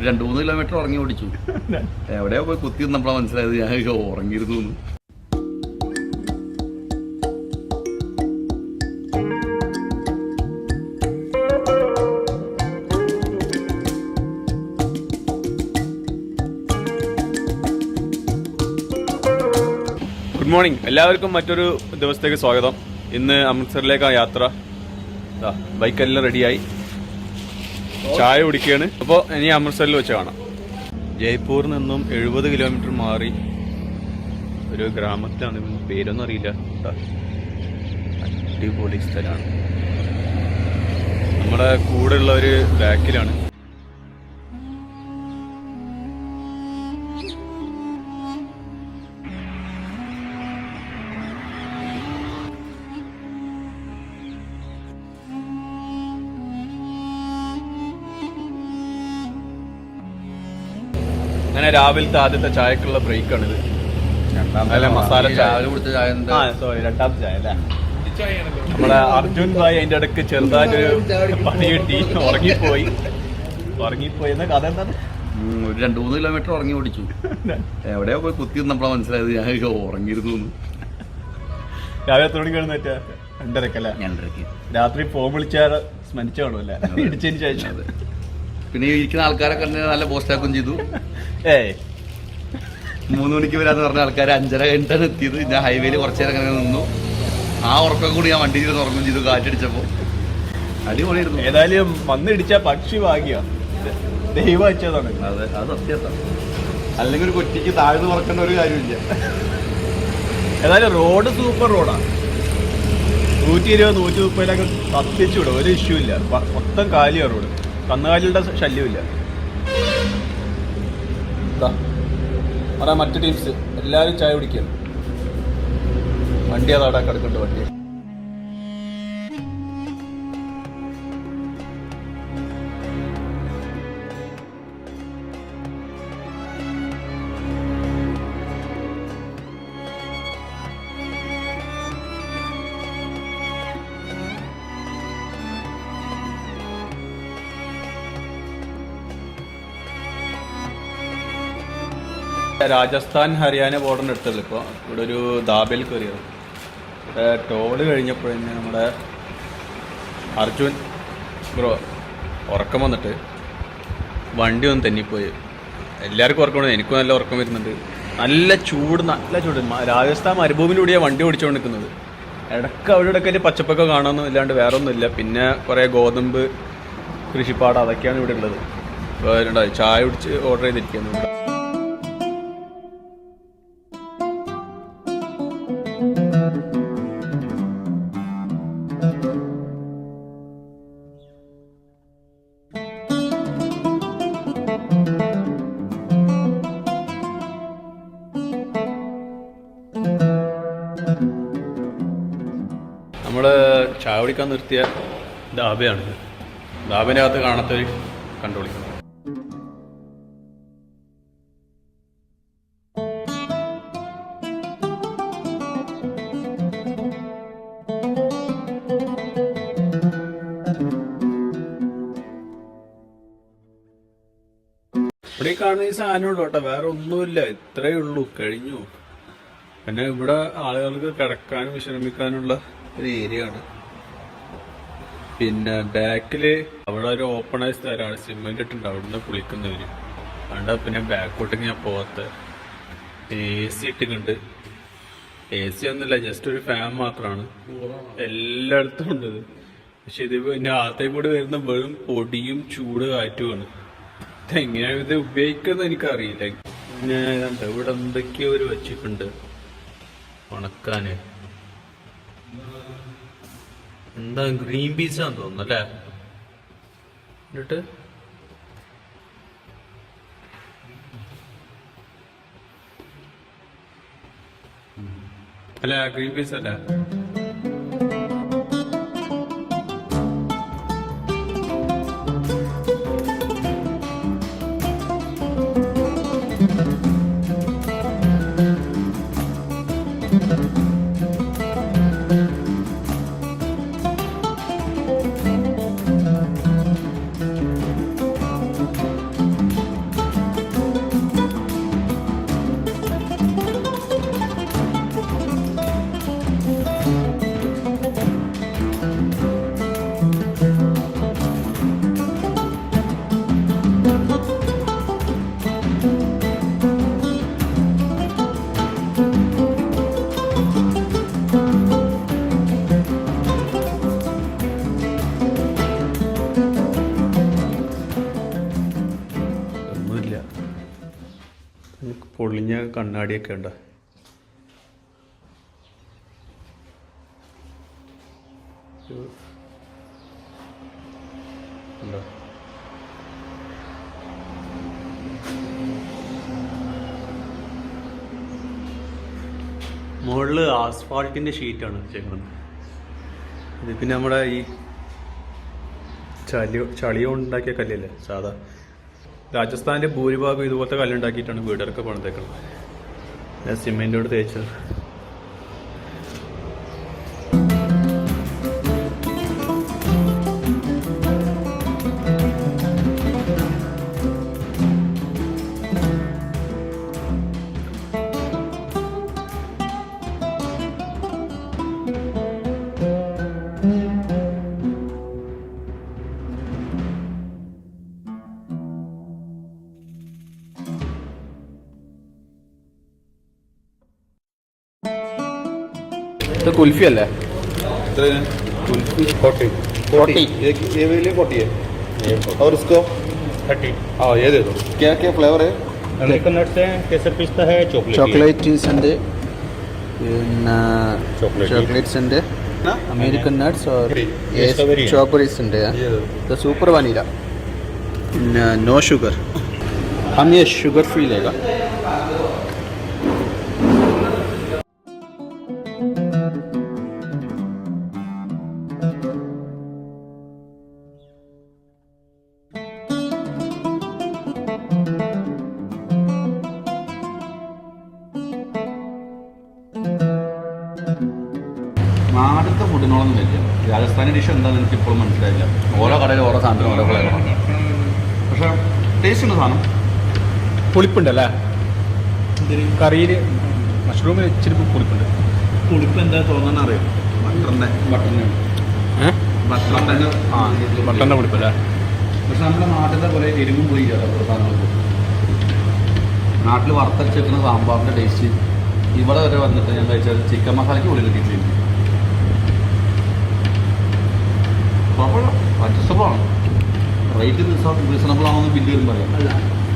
2-3 kilometre ഉറങ്ങി ഓടിച്ചു. എവിടെയോ പോയി കുത്തി നമ്മളാ മനസ്സിലായത് ഞാൻ ഉറങ്ങിയിരുന്നു. ഗുഡ് മോർണിംഗ്, എല്ലാവർക്കും മറ്റൊരു ദിവസത്തേക്ക് സ്വാഗതം. ഇന്ന് അമൃത്സറിലേക്കാണ് യാത്ര. ബൈക്കെല്ലാം റെഡിയായി, ചായ കുടിക്കുകയാണ്. അപ്പോൾ ഇനി അമൃത്സറിൽ വെച്ച് കാണാം. ജയ്പൂരിൽ നിന്നും 70 കിലോമീറ്റർ മാറി ഒരു ഗ്രാമത്തിലാണ്, പേരൊന്നും അറിയില്ല. അടിപൊളി സ്ഥലമാണ്. നമ്മുടെ കൂടെ ഉള്ള ഒരു ബാക്കിലാണ്. അങ്ങനെ രാവിലത്തെ ആദ്യത്തെ ചായക്കുള്ള ബ്രേക്കാണിത്. മസാല ചായ, രണ്ടാമത്തെ ചായ അല്ലേ. നമ്മളെ അർജുൻ ഭായി അതിന്റെ ഇടയ്ക്ക് ചെറുതായിട്ടൊരു പണി കിട്ടി, ഉറങ്ങിപ്പോയി എന്ന കഥ എന്താണ്? 2-3 കിലോമീറ്റർ ഉറങ്ങി ഓടിച്ചു. എവിടെയോ പോയി കുത്തി നമ്മളാ മനസ്സിലായത് ഞാൻ ഉറങ്ങിയിരുന്നു. രാവിലെ എത്ര മണിക്ക് എഴുന്നേറ്റ? 2:30 2:30. രാത്രി ഫോൺ വിളിച്ചാൽ സ്മരിച്ചു കാണുമല്ലേ ഇടിച്ചതിന് ശേഷം. പിന്നെ ഇരിക്കുന്ന ആൾക്കാരെ കണ്ട് നല്ല പോസ്റ്റാക്കും ചെയ്തു. 3 മണിക്ക് വരാന്ന് പറഞ്ഞ ആൾക്കാർ 5:30 കഴിഞ്ഞിട്ടാണ് എത്തിയത്. ഞാൻ ഹൈവേയിൽ കുറച്ചു നേരം അങ്ങനെ നിന്നു. ആ ഉറക്കം കൂടി ഞാൻ വണ്ടി ചെയ്ത് ഉറങ്ങും ചെയ്തു കാറ്റടിച്ചപ്പോ. അടിപൊളിയായിരുന്നു. ഏതായാലും വന്നിടിച്ച പക്ഷി ഭാഗ്യ ദൈവം വെച്ചതാണ്. അതെ, അത് സത്യത്താണ്. അല്ലെങ്കിൽ ഒരു കൊറ്റിക്ക് താഴ്ന്നു പറക്കേണ്ട ഒരു കാര്യമില്ല. ഏതായാലും റോഡ് സൂപ്പർ റോഡാണ്. 120-130 കത്തിച്ചു വിടും, ഒരു ഇഷ്യൂ ഇല്ല. മൊത്തം കാലിയാണ് റോഡ്, കന്നുകാലികളുടെ ശല്യമില്ല. മറ്റു ടീംസ് എല്ലാവരും ചായ കുടിക്കുകയാണ്. വണ്ടി അതവിടെ കിടക്കുന്നുണ്ട്. വണ്ടി രാജസ്ഥാൻ ഹരിയാന ബോർഡറിൻ്റെ അടുത്തല്ല. ഇപ്പോൾ ഇവിടെ ഒരു ദാബയിൽ കയറിയത്. ടോള് കഴിഞ്ഞപ്പോഴേ നമ്മുടെ അർജുൻ ബ്രോ ഉറക്കം വന്നിട്ട് വണ്ടി ഒന്ന് തെന്നിപ്പോയി. എല്ലാവർക്കും ഉറക്കം വന്നു, എനിക്കും നല്ല ഉറക്കം വരുന്നുണ്ട്. നല്ല ചൂട്. രാജസ്ഥാൻ മരുഭൂമിയിലൂടെയാണ് വണ്ടി ഓടിച്ചുകൊണ്ടിരിക്കുന്നത്. ഇടയ്ക്ക് അവിടെ ഇടയ്ക്ക് പച്ചപ്പൊക്കെ കാണാനൊന്നും ഇല്ലാണ്ട് വേറെ ഒന്നുമില്ല. പിന്നെ കുറേ ഗോതമ്പ് കൃഷിപ്പാടം അതൊക്കെയാണ് ഇവിടെ ഉള്ളത്. ഇപ്പോൾ ചായ കുടിച്ച് ഓർഡർ ചെയ്തിരിക്കുന്നത്. നമ്മൾ ചായ കുടിക്കാൻ നിർത്തിയ ധാബയാണിത്. ധാബേൻ്റെ അകത്ത് കാണാത്തൊരു കണ്ടുപിടിക്കണം. ഇവിടെ കാണുന്ന ഈ സാധനമുള്ളൂ കേട്ടോ, വേറെ ഒന്നുമില്ല. ഇത്രയേ ഉള്ളൂ, കഴിഞ്ഞു. പിന്നെ ഇവിടെ ആളുകൾക്ക് കിടക്കാനും വിശ്രമിക്കാനുള്ള ഒരു ഏരിയ ആണ്. പിന്നെ ബാക്കില് അവിടെ ഒരു ഓപ്പണായ സ്ഥലമാണ്, സിമെന്റ് ഇട്ടുണ്ട്, അവിടുന്ന് കുളിക്കുന്നവര്. അതുകൊണ്ട് പിന്നെ ബാക്കോട്ടേക്ക് ഞാൻ പോകാത്ത. AC ഇട്ടിട്ടുണ്ട്. AC ഒന്നുമില്ല, ജസ്റ്റ് ഒരു ഫാൻ മാത്രമാണ്. എല്ലായിടത്തും ഉണ്ട്. പക്ഷെ ഇത് പിന്നെ അകത്തേക്ക് കൂടി വരുന്ന വെറും പൊടിയും ചൂട് കാറ്റുമാണ്. ഇതെങ്ങനെയാണ് ഇത് ഉപയോഗിക്കുന്നത് എനിക്കറിയില്ല. പിന്നെ ഇവിടെ എന്തൊക്കെയോ ഒരു വെച്ചിട്ടുണ്ട് ഉണക്കാന്. എന്താ ഗ്രീൻ പീസാന്ന് തോന്നുന്നു അല്ലേ. എന്നിട്ട് അല്ല, ഗ്രീൻ പീസ് അല്ല. പൊളിഞ്ഞ കണ്ണാടിയൊക്കെ ഉണ്ട്. ഉണ്ടോ? മുകളിൽ ആസ്ഫാൾട്ടിൻ്റെ ഷീറ്റാണ് ചെയ്യുന്നത്. ഇത് പിന്നെ നമ്മുടെ ഈ ചളിയോ ഉണ്ടാക്കിയ കല്ലല്ലേ സാധാ. രാജസ്ഥാനിലെ ഭൂരിഭാഗം ഇതുപോലത്തെ കല്ലുണ്ടാക്കിയിട്ടാണ് വീടൊക്കെ പണിതേക്കുന്നത്. സിമെൻറ്റോട് തേച്ചത്. ഇത് കുൽഫി അല്ലേ? कुल्फी 40 ये वाली 40 है और इसको 30 हाँ ये दे दो. क्या क्या फ्लेवर है? अमेरिकन नट्स है, केसर पिस्ता है, ചോക്ലേറ്റ്സ് ഉണ്ട്, പിന്നെ ചോക്ലേറ്റ്സ് ഉണ്ട്, अमेरिकन नट्स और स्ट्रॉबेरीज ഉണ്ട്, तो सुपर वनीला, नो शुगर. हम ये शुगर फ्री लेगा. നാടത്തെ ഫുഡിനോടൊന്നും വരില്ല. രാജസ്ഥാനി ഡിഷ് എന്താണെന്ന് എനിക്ക് ഇപ്പോഴും മനസ്സിലായില്ല. ഓരോ കടയിൽ ഓരോ സാധനത്തിന് ഓരോ ഫ്ലേവറാണ്. പക്ഷേ ടേസ്റ്റ് ഉണ്ട് സാധനം. പുളിപ്പുണ്ടല്ലേ കറിയിൽ? മഷ്റൂമിൽ ഇച്ചിരി പുളിപ്പുണ്ട്. പുളിപ്പ് എന്താ തോന്നുന്ന അറിയാം. ബട്ടറിൻ്റെ ബട്ടറിൻ്റെ പുളിപ്പല്ലേ? പക്ഷെ നമ്മുടെ നാട്ടിലെ പോലെ എരിവും പോയി സാധനങ്ങൾക്ക്. നാട്ടിൽ വറുത്തരച്ച് വെക്കുന്ന സാമ്പാറിൻ്റെ ടേസ്റ്റ് ഇവിടെ വരെ വന്നിട്ട് ഞാൻ കഴിച്ചാൽ ചിക്കൻ മസാലയ്ക്ക് ഉള്ളിൽ കിട്ടിയിട്ടുണ്ട്. കുഴപ്പമില്ല, അഡ്ജസ്റ്റബിളാണ്. റേറ്റ് റീസണബിൾ ആണെന്ന് ബില്ല് പറയാം. അല്ല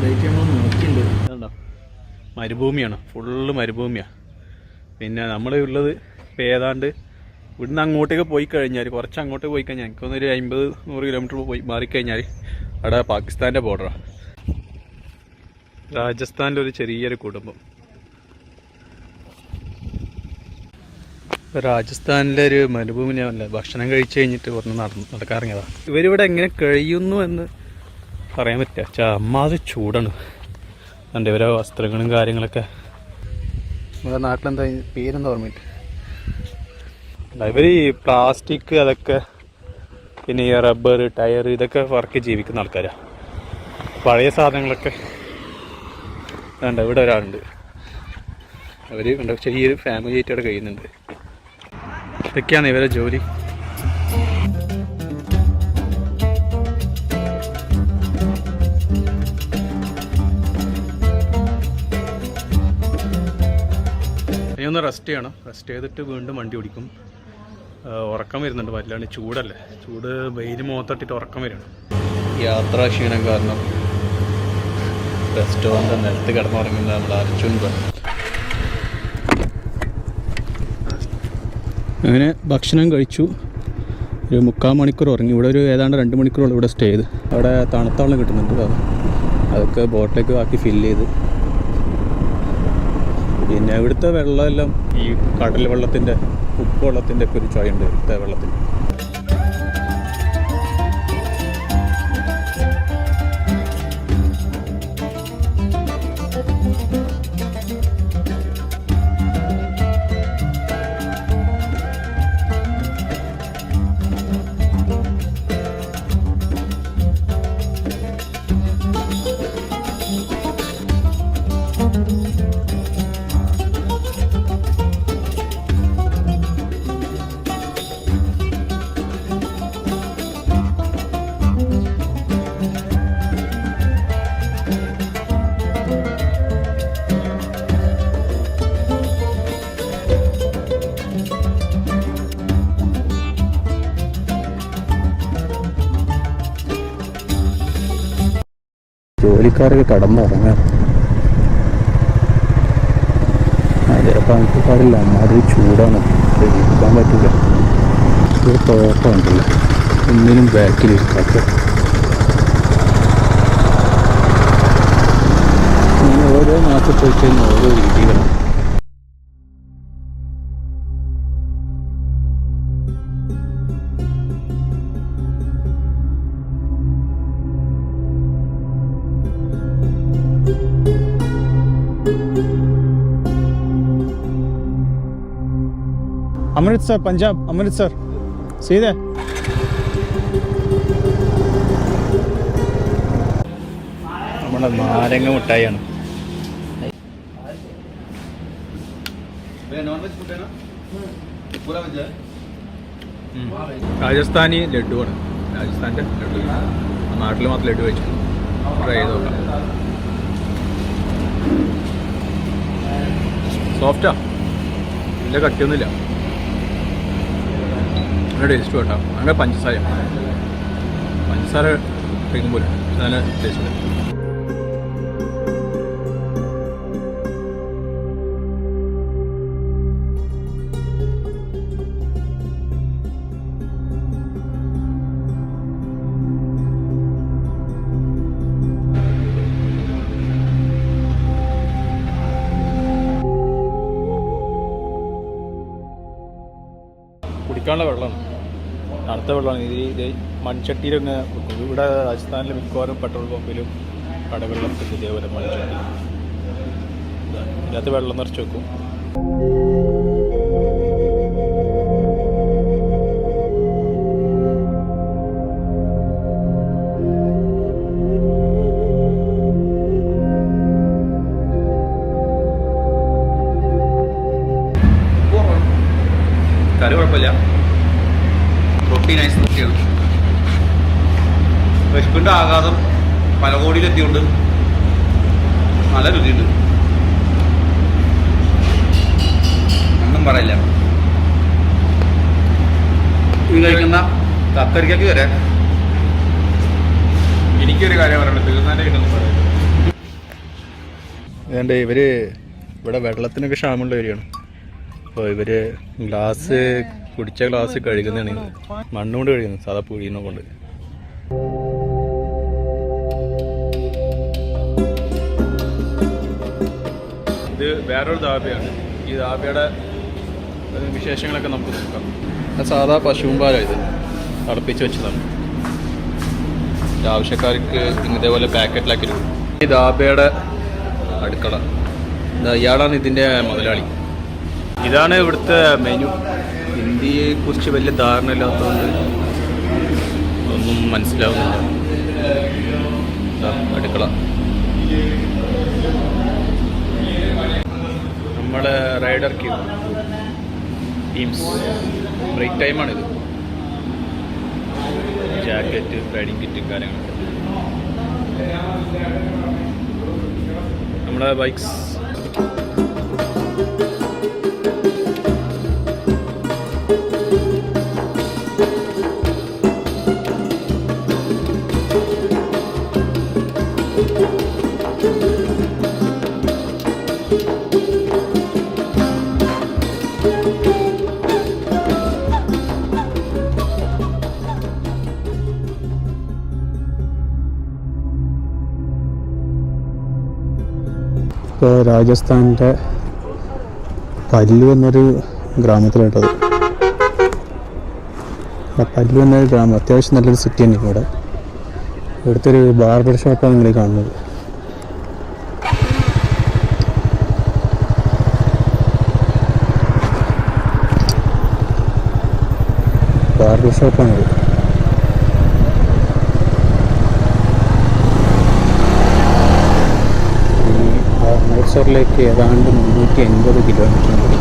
റേറ്റ് നമ്മൾ നോക്കിയിട്ടുണ്ട്. അതുണ്ടോ മരുഭൂമിയാണ്, ഫുള്ള് മരുഭൂമിയാണ്. പിന്നെ നമ്മൾ ഉള്ളത് ഇപ്പോൾ ഏതാണ്ട് ഇവിടുന്ന് അങ്ങോട്ടേക്ക് പോയി കഴിഞ്ഞാൽ, കുറച്ച് അങ്ങോട്ട് പോയി കഴിഞ്ഞാൽ എനിക്കൊന്നൊരു 50-100 കിലോമീറ്റർ പോയി മാറിക്കഴിഞ്ഞാൽ അവിടെ പാകിസ്ഥാൻ്റെ ബോർഡറാണ്. രാജസ്ഥാനിലെ ഒരു ചെറിയൊരു കുടുംബം. ഇപ്പോൾ രാജസ്ഥാനിലെ ഒരു മരുഭൂമിയല്ല, ഭക്ഷണം കഴിച്ച് കഴിഞ്ഞിട്ട് കുറഞ്ഞ് നടക്കാറിങ്ങിയതാണ്. ഇവരിവിടെ എങ്ങനെ കഴിയുന്നു എന്ന് പറയാൻ പറ്റില്ല. അമ്മാതിരി ചൂടാണ്. അതുകൊണ്ട് ഇവരെ വസ്ത്രങ്ങളും കാര്യങ്ങളൊക്കെ. നമ്മുടെ നാട്ടിലെന്താ പേരെന്താ ഓർമ്മയില്ല. ഇവർ ഈ പ്ലാസ്റ്റിക് അതൊക്കെ, പിന്നെ ഈ റബ്ബർ ടയർ ഇതൊക്കെ വർക്ക് ജീവിക്കുന്ന ആൾക്കാരാണ്. പഴയ സാധനങ്ങളൊക്കെ വേണ്ട. ഇവിടെ ഒരാളുണ്ട്, അവർ ചെറിയൊരു ഫാമിലി ആയിട്ട് അവിടെ കഴിയുന്നുണ്ട്. ഇതൊക്കെയാണ് ഇവരെ ജോലി. ഇനി ഒന്ന് റെസ്റ്റ് ചെയ്യണം. റെസ്റ്റ് ചെയ്തിട്ട് വീണ്ടും വണ്ടി ഓടിക്കും. ഉറക്കം വരുന്നുണ്ട്, വല്ലാണ്ട് ചൂടല്ലേ. ചൂട് വെയിൽ മുഖത്തട്ടിട്ട് ഉറക്കം വരണം. യാത്രാ ക്ഷീണം കാരണം റെസ്റ്റോറൻറ്റ് നിലത്ത് കിടന്നുറങ്ങുന്ന നമ്മൾ അർജുൻ. അങ്ങനെ ഭക്ഷണം കഴിച്ചു. ഒരു 3/4 മണിക്കൂർ ഉറങ്ങി. ഇവിടെ ഒരു ഏതാണ്ട് 2 മണിക്കൂറോളം ഇവിടെ സ്റ്റേ ചെയ്ത്. അവിടെ തണുത്ത വെള്ളം കിട്ടുന്നുണ്ട്, അതൊക്കെ ബോട്ടിലേക്ക് ആക്കി ഫില്ല് ചെയ്ത്. പിന്നെ ഇവിടുത്തെ വെള്ളമെല്ലാം ഈ കടൽ വെള്ളത്തിൻ്റെ, ഉപ്പ് വെള്ളത്തിൻ്റെ ഒക്കെ ഒരു ചുവയുണ്ട് ഇവിടുത്തെ വെള്ളത്തിന്. ജോലിക്കാരൊക്കെ കടന്നുറങ്ങാം. അതെ പറഞ്ഞിട്ട് പാടില്ല, അതൊരു ചൂടാണ്, ഇരിക്കാൻ പറ്റില്ല. ഒരു തോട്ടമുണ്ടല്ലോ, ഒന്നിനും ബാക്കിലിരിക്കാത്ത. ഓരോ നാട്ടിൽ പോയി കഴിഞ്ഞാൽ ഓരോ രീതികളാണ്. अमृतसर पंजाब अमृतसर सीधे നമ്മുടെ നാരങ്ങ മിഠായിയാണ്. രാജസ്ഥാനി ലഡുവാണ്. രാജസ്ഥാൻ്റെ ലഡു നാട്ടിൽ മാത്രം ലഡു വെച്ചു ട്രൈ ചെയ്ത് നോക്കാം. സോഫ്റ്റാ, വലിയ കട്ടിയൊന്നുമില്ല, നല്ല ടേസ്റ്റ് കേട്ടോ. അങ്ങനെ പഞ്ചസാര കഴിക്കുമ്പോൾ നല്ല ടേസ്റ്റ് ഉണ്ട്. കുടിക്കാനുള്ള വെള്ളമാണ്, തണുത്ത വെള്ളമാണ്. ഇത് മൺചട്ടിയിലൊക്കെ വെക്കും. ഇവിടെ രാജസ്ഥാനിൽ മിക്കവാറും പെട്രോൾ പമ്പിലും കടകളിലും കിട്ടും ഇതേപോലെ മൺചട്ടി. ഇതിനകത്ത് വെള്ളം നിറച്ച് വെക്കും. കറി കുഴപ്പമില്ല, റൊട്ടി നൈസ് റൊട്ടിയാണ്. വിശപ്പിൻ്റെ ആഘാതം പല കോടിയിലെത്തിയുണ്ട്, നല്ല രുചിയുണ്ട്, ഒന്നും പറയില്ല. ഇത് കഴിക്കുന്ന കക്കരിക്കയ്ക്ക് വരെ എനിക്കൊരു കാര്യം പറയുന്നത് തീർന്നാനായിട്ടൊന്നും പറയുന്നത്. അതുകൊണ്ട് ഇവർ ഇവിടെ വെള്ളത്തിനൊക്കെ ക്ഷാമമുള്ള ഏരിയയാണ്. അപ്പോൾ ഇവർ കുടിച്ച ഗ്ലാസ് കഴുകുന്നതാണ്, മണ്ണുകൊണ്ട് കഴുകുന്നത്, സാധാ പുഴീനെ കൊണ്ട്. ഇത് വേറൊരു ധാബയാണ്. ഈ ധാബയുടെ വിശേഷങ്ങളൊക്കെ നമുക്ക് നോക്കാം. സാധാ പശുമ്പാലാണ് ഇത്, തിളപ്പിച്ച് വെച്ചതാണ്. ആവശ്യക്കാർക്ക് ഇതേപോലെ പാക്കറ്റിലാക്കി കൊടുക്കും. ഈ ധാബയുടെ അടുക്കള, ഇയാളാണ് ഇതിൻ്റെ മുതലാളി. ഇതാണ് ഇവിടുത്തെ മെനു. ഹിന്ദിയെക്കുറിച്ച് വലിയ ധാരണ ഇല്ലാത്തതുകൊണ്ട് ഒന്നും മനസ്സിലാവുന്നില്ല. അടുക്കള നമ്മുടെ റൈഡർ ക്യൂ ടീംസ് ബ്രേക്ക് ടൈമാണിത്. ജാക്കറ്റ്, റൈഡിങ് കിറ്റ് കാര്യങ്ങളൊക്കെ. നമ്മുടെ ബൈക്സ് ഇപ്പോൾ രാജസ്ഥാനിൻ്റെ പല്ലു എന്നൊരു ഗ്രാമത്തിലായിട്ടത്. പല്ലു എന്നൊരു ഗ്രാമം അത്യാവശ്യം നല്ലൊരു സിറ്റി തന്നെ. ഇവിടുത്തെ ഒരു ബാർബർ ഷോപ്പാണ് നിങ്ങൾ കാണുന്നത്. ബാർബർ ഷോപ്പാണിത്. അമൃത്സറിലേക്ക് ഏതാണ്ട് 380 കിലോമീറ്റർ ഉണ്ട്.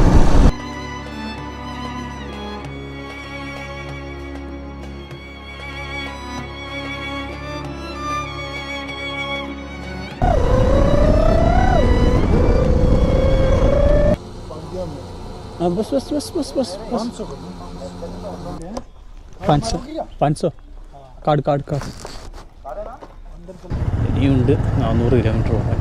बस बस बस बस बस 500 കാർഡ് ഇനിയുണ്ട് 400 കിലോമീറ്റർ പോകാൻ.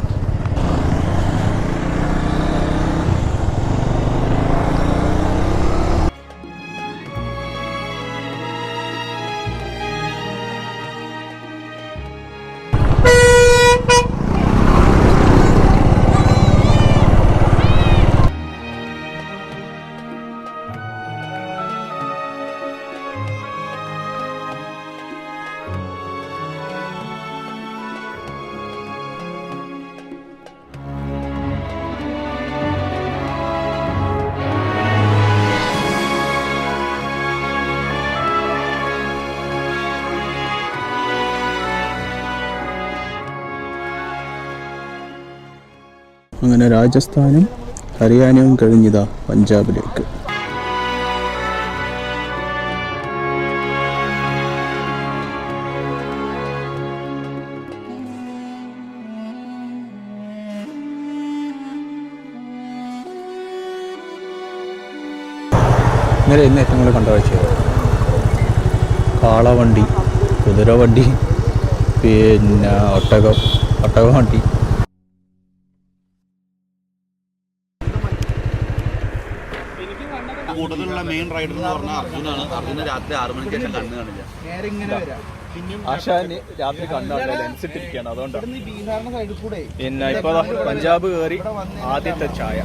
അങ്ങനെ രാജസ്ഥാനും ഹരിയാനയും കഴിഞ്ഞിതാ പഞ്ചാബിലേക്ക്. ഇന്നലെ ഇന്ന് ഏറ്റവും കൂടുതൽ കണ്ട കാഴ്ചയാണ് കാളവണ്ടി, കുതിരവണ്ടി, പിന്നെ ഒട്ടകവണ്ടി. കൂടുതലുള്ള മെയിൻ റൈഡർ എന്ന് പറഞ്ഞാൽ അർജുനാണ്. അർജുന രാത്രി 6 മണിക്ക് ശേഷം കണ്ണ് കാണില്ല. ആശാന് രാത്രി കണ്ണാണ് ലെൻസ് ഇട്ടിരിക്കുകയാണ്, അതുകൊണ്ടാണ്. പിന്നെ ഇപ്പൊ പഞ്ചാബ് കയറി ആദ്യത്തെ ചായ.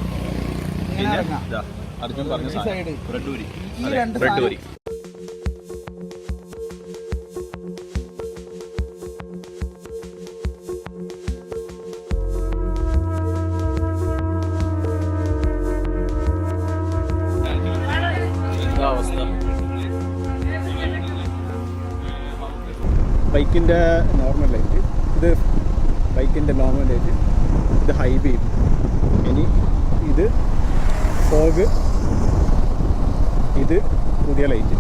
പിന്നെ അർജുൻ പറഞ്ഞ ബ്രെഡൂരി. ബ്രെഡൂരി അവസ്ഥ. ബൈക്കിൻ്റെ നോർമൽ ലൈറ്റ്, ഇത് ബൈക്കിൻ്റെ നോർമൽ ലൈറ്റ്, ഇത് ഹൈ ബീം, ഇനി ഇത് ഫോഗ്, ഇത് പുതിയ ലൈറ്റ്.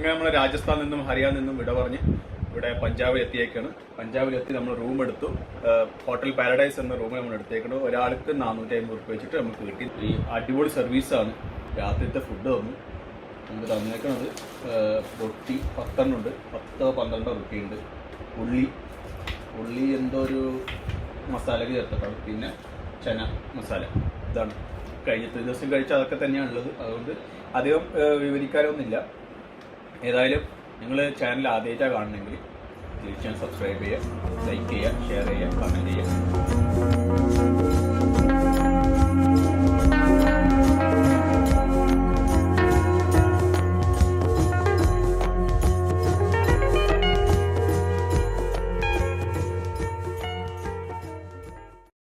നമ്മൾ രാജസ്ഥാനിൽ നിന്നും ഹരിയാനയിൽ നിന്നും വിട പറഞ്ഞ് ഇവിടെ പഞ്ചാബിൽ എത്തിയേക്കാണ്. പഞ്ചാബിലെത്തി നമ്മൾ റൂം എടുത്തു. ഹോട്ടൽ പാരഡൈസ് എന്ന റൂം നമ്മൾ എടുത്തേക്കുന്നത്. ഒരാൾക്ക് 450 രൂപ വെച്ചിട്ട് നമുക്ക് കിട്ടി. ഈ അടിപൊളി സർവീസാണ്. രാത്രിത്തെ ഫുഡ് തന്നു. നമുക്ക് തന്നേക്കണത് റൊട്ടി 10 ഉണ്ട്, 10-12 റൊട്ടിയുണ്ട്. ഉള്ളി എന്തോ ഒരു മസാലയ്ക്ക് ചേർത്തിട്ടാണ്. പിന്നെ ചന മസാല. ഇതാണ് കഴിഞ്ഞത്തെ ദിവസം കഴിച്ച അതൊക്കെ തന്നെയാണ് ഉള്ളത്. അതുകൊണ്ട് അധികം വിവരിക്കാനൊന്നുമില്ല. ഏതായാലും നിങ്ങൾ ചാനൽ ആദ്യമായിട്ടാണ് കാണണമെങ്കിൽ തീർച്ചയായും സബ്സ്ക്രൈബ് ചെയ്യുക, ലൈക്ക് ചെയ്യുക, ഷെയർ ചെയ്യുക, കമൻറ്റ് ചെയ്യുക.